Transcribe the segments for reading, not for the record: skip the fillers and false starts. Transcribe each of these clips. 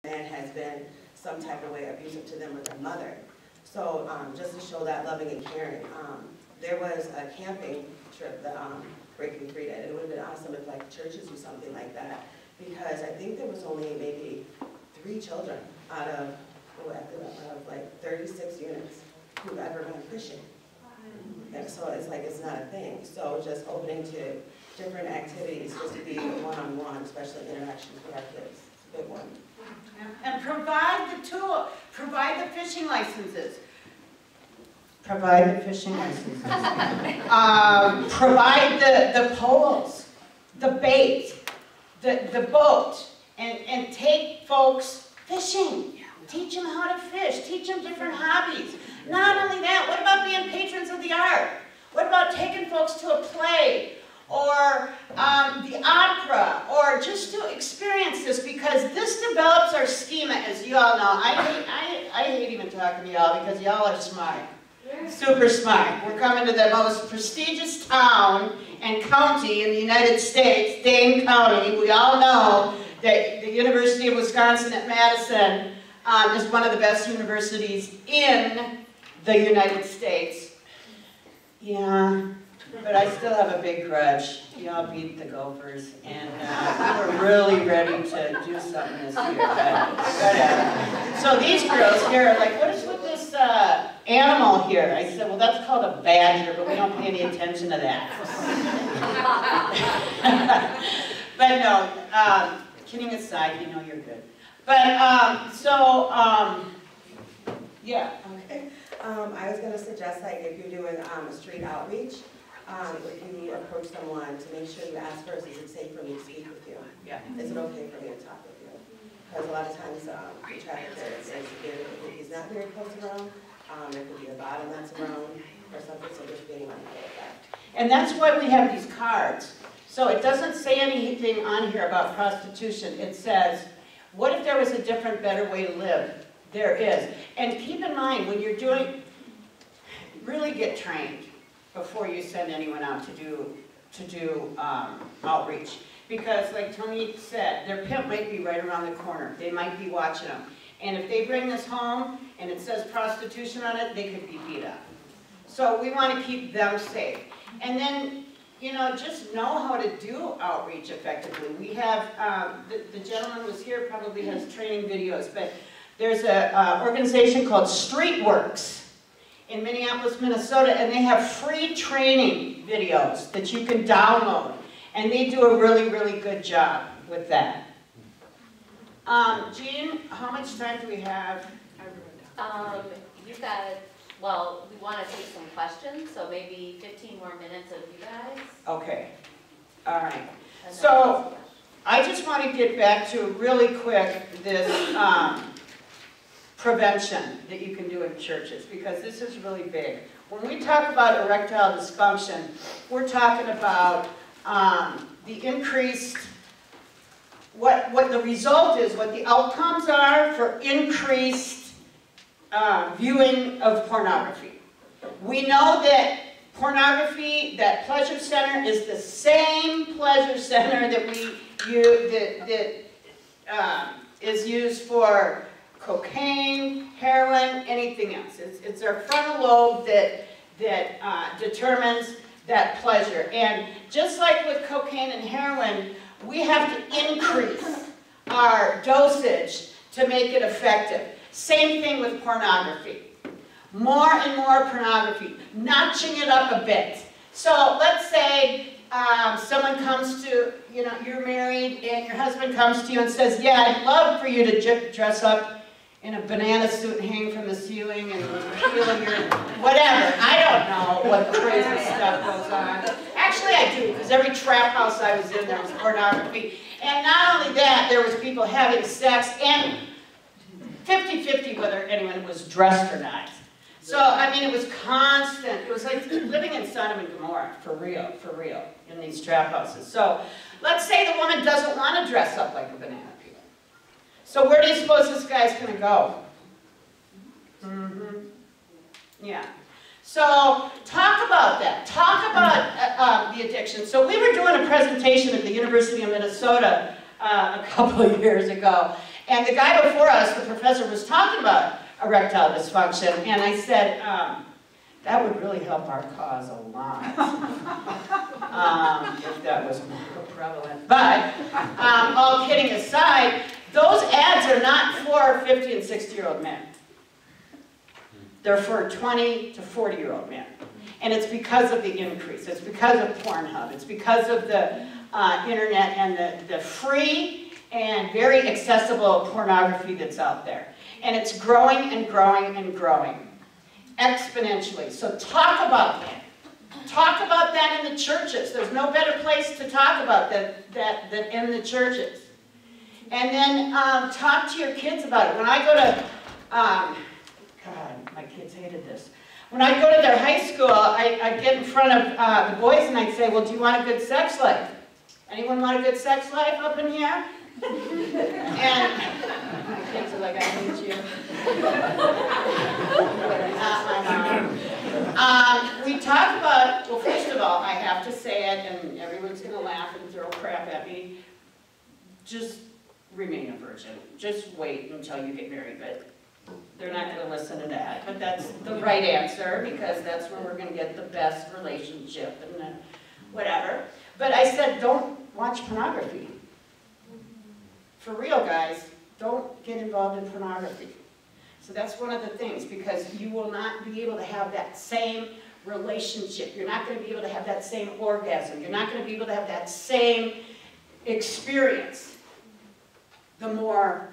man has been some type of way abusive to them with their mother. So just to show that loving and caring, there was a camping trip that Breaking Free did. It would have been awesome if like churches or something like that, because I think there was only maybe 3 children out of like 36 units who've ever gone fishing. And so it's like it's not a thing. So just opening to different activities, just to be one-on-one, especially interactions with our kids. It's a big one. And provide the tool, provide the fishing licenses. Provide the fishing licenses. Provide the poles, the bait, the boat, and take folks fishing. Teach them how to fish, teach them different hobbies. Not only that, what about being patrons of the art? What about taking folks to a play, or the opera, or just to experience this, because this develops our schema, as you all know. I hate even talking to y'all because y'all are smart. Super smart. We're coming to the most prestigious town and county in the United States, Dane County. We all know that the University of Wisconsin at Madison is one of the best universities in the United States. Yeah, but I still have a big grudge. Y'all beat the Gophers, and we're really ready to do something this year. But whatever. So these girls here are like, what is with this animal here? I said, well, that's called a badger, but we don't pay any attention to that. But no, kidding aside, you know you're good. But, yeah. Okay. I was going to suggest, like, if you're doing a street outreach, if you approach someone, to make sure you ask first, is it safe for me to speak with you? Yeah. Is it okay for me to talk with you? Because a lot of times the trafficker, if he's not very close around, there could be a bottom that's around or something, so just being mindful of that. And that's why we have these cards. So it doesn't say anything on here about prostitution. It says, what if there was a different, better way to live? There is. And keep in mind, when you're doing, really get trained before you send anyone out to do outreach. Because like Tony said, their pimp might be right around the corner. They might be watching them. And if they bring this home and it says prostitution on it, they could be beat up. So we want to keep them safe. And then, you know, just know how to do outreach effectively. We have, the gentleman who was here probably has training videos, but there's an organization called Streetworks in Minneapolis, Minnesota, and they have free training videos that you can download. And they do a really, really good job with that. Jean, how much time do we have? You've got, well, we want to take some questions, so maybe 15 more minutes of you guys. Okay. All right. So I just want to get back to really quick this prevention that you can do in churches, because this is really big. When we talk about erectile dysfunction, we're talking about the increased, what the result is, what the outcomes are for increased viewing of pornography. We know that pornography, that pleasure center, is the same pleasure center that is used for cocaine, heroin, anything else. It's our frontal lobe that determines that pleasure. And just like with cocaine and heroin, we have to increase our dosage to make it effective. Same thing with pornography. More and more pornography, notching it up a bit. So let's say someone comes to, you know, you're married and your husband comes to you and says, yeah, I'd love for you to dress up in a banana suit and hang from the ceiling and peel your whatever. I don't know what crazy stuff goes on. Actually, I do, because every trap house I was in, there was pornography. And not only that, there was people having sex, and 50-50 whether anyone was dressed or not. So, I mean, it was constant. It was like living in Sodom and Gomorrah, for real, in these trap houses. So, let's say the woman doesn't want to dress up like a banana peel. So where do you suppose this guy's going to go? Yeah. So talk about that. Talk about the addiction. So we were doing a presentation at the University of Minnesota a couple of years ago, And the guy before us, the professor, was talking about erectile dysfunction, and I said, that would really help our cause a lot, if that was more prevalent. But, all kidding aside, those ads are not for 50 and 60-year-old men. They're for 20 to 40-year-old men. And it's because of the increase. It's because of Pornhub. It's because of the internet and the free and very accessible pornography that's out there. And it's growing and growing and growing exponentially. So talk about that. Talk about that in the churches. There's no better place to talk about that than in the churches. And then talk to your kids about it. When I go to, God, my kids hated this. When I go to their high school, I'd get in front of the boys and I'd say, well, do you want a good sex life? Anyone want a good sex life up in here? And my kids are like, I hate you. We talk about, well, first of all, I have to say it, and everyone's going to laugh and throw crap at me. Just remain a virgin. Just wait until you get married, but they're not going to listen to that. But that's the right answer, because that's where we're going to get the best relationship and the whatever. But I said, don't watch pornography. For real, guys, don't get involved in pornography. So that's one of the things, because you will not be able to have that same relationship. You're not going to be able to have that same orgasm. You're not going to be able to have that same experience the more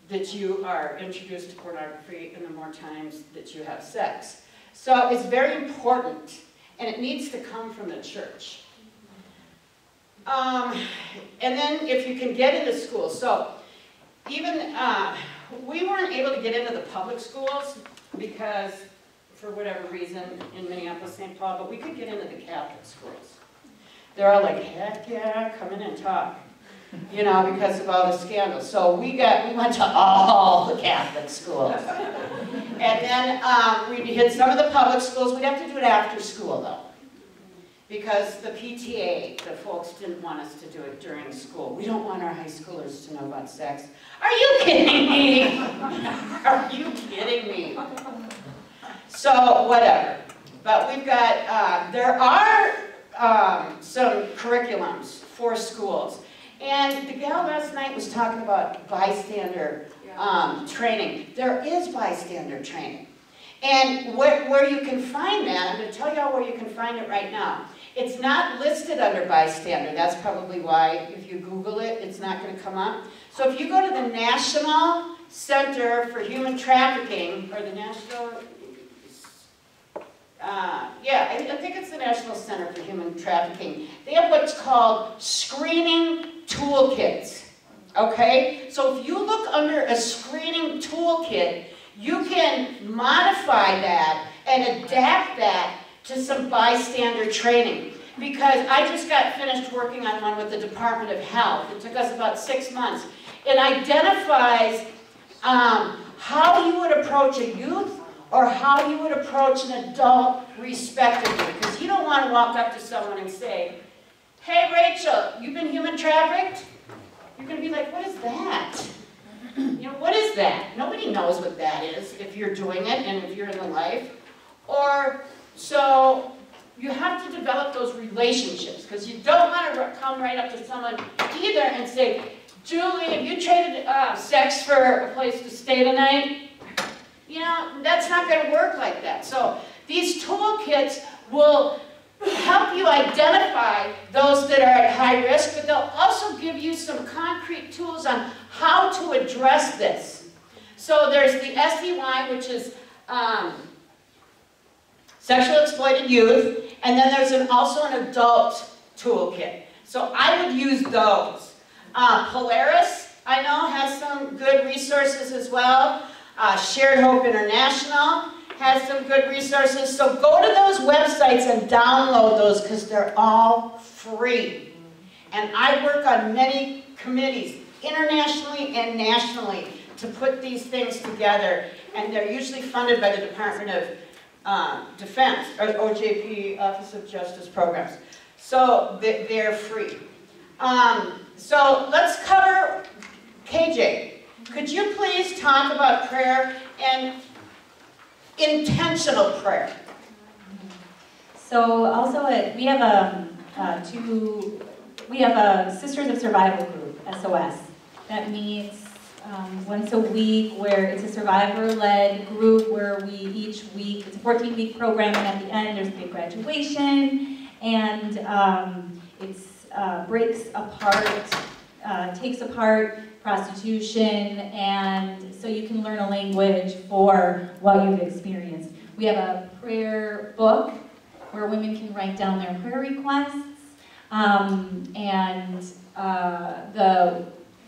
that you are introduced to pornography and the more times that you have sex. So it's very important, and it needs to come from the church. And then if you can get into schools, so even we weren't able to get into the public schools because, for whatever reason, in Minneapolis, St. Paul, but we could get into the Catholic schools. They're all like, heck yeah, come in and talk, you know, because of all the scandals. So we went to all the Catholic schools. And then we hit some of the public schools. We'd have to do it after school, though, because the PTA, the folks didn't want us to do it during school. We don't want our high schoolers to know about sex. Are you kidding me? Are you kidding me? So, whatever. But we've got, there are some curriculums for schools. And the gal last night was talking about bystander training. There is bystander training. And where you can find that, I'm going to tell y'all where you can find it right now. It's not listed under bystander. That's probably why, if you Google it, it's not going to come up. So if you go to the National Center for Human Trafficking, or the National, I think it's the National Center for Human Trafficking. They have what's called screening toolkits. Okay? So if you look under a screening toolkit, you can modify that and adapt that to some bystander training. Because I just got finished working on one with the Department of Health. It took us about 6 months. It identifies how you would approach a youth or how you would approach an adult respectively. Because you don't want to walk up to someone and say, hey Rachel, you've been human trafficked? You're going to be like, what is that? You know, what is that? Nobody knows what that is if you're doing it and if you're in the life. Or, so you have to develop those relationships, because you don't want to come right up to someone either and say, Julie, have you traded sex for a place to stay tonight? You know, that's not going to work like that. So these toolkits will help you identify those that are at high risk, but they'll also give you some concrete tools on how to address this. So there's the SEY, which is sexually exploited youth, and then there's also an adult toolkit. So I would use those. Polaris, I know, has some good resources as well. Shared Hope International has some good resources. So go to those websites and download those, because they're all free. And I work on many committees, internationally and nationally, to put these things together. And they're usually funded by the Department of Defense, or OJP, Office of Justice Programs. So they're free. So let's cover KJ. Could you please talk about prayer and intentional prayer? So also we have a Sisters of Survival group, SOS, that meets once a week, where it's a survivor-led group where we each week, it's a 14-week program, and at the end there's a big graduation, and it's breaks apart, takes apart prostitution, and so you can learn a language for what you've experienced. We have a prayer book where women can write down their prayer requests,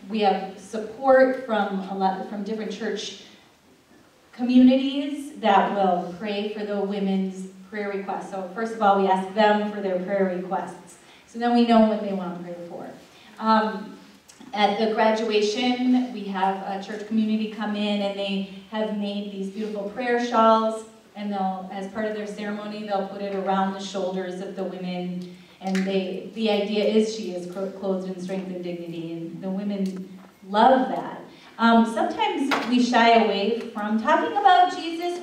we have support from different church communities that will pray for the women's prayer requests. So first of all, we ask them for their prayer requests, so then we know what they want to pray for. At the graduation, we have a church community come in, and they have made these beautiful prayer shawls, and they'll, as part of their ceremony, they'll put it around the shoulders of the women, and the idea is she is clothed in strength and dignity, and the women love that. Sometimes we shy away from talking about Jesus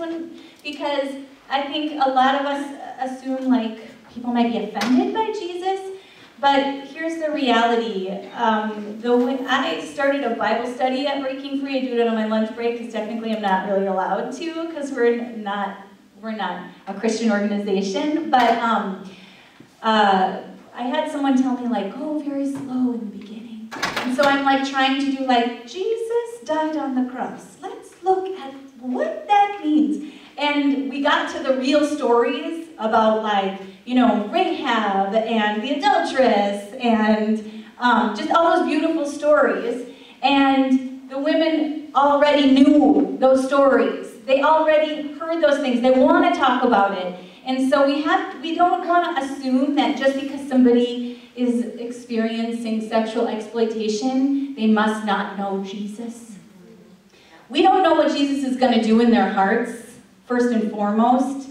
because I think a lot of us assume like people might be offended by Jesus. But here's the reality. I started a Bible study at Breaking Free. I do it on my lunch break because technically I'm not really allowed to, because we're not a Christian organization. But I had someone tell me like, go very slow in the beginning. And so I'm like trying to do like, Jesus died on the cross. Let's look at what that means. And we got to the real stories about like, you know, Rahab and the adulteress and just all those beautiful stories. And the women already knew those stories. They already heard those things. They want to talk about it. And so we don't want to assume that just because somebody is experiencing sexual exploitation, they must not know Jesus. We don't know what Jesus is going to do in their hearts, first and foremost.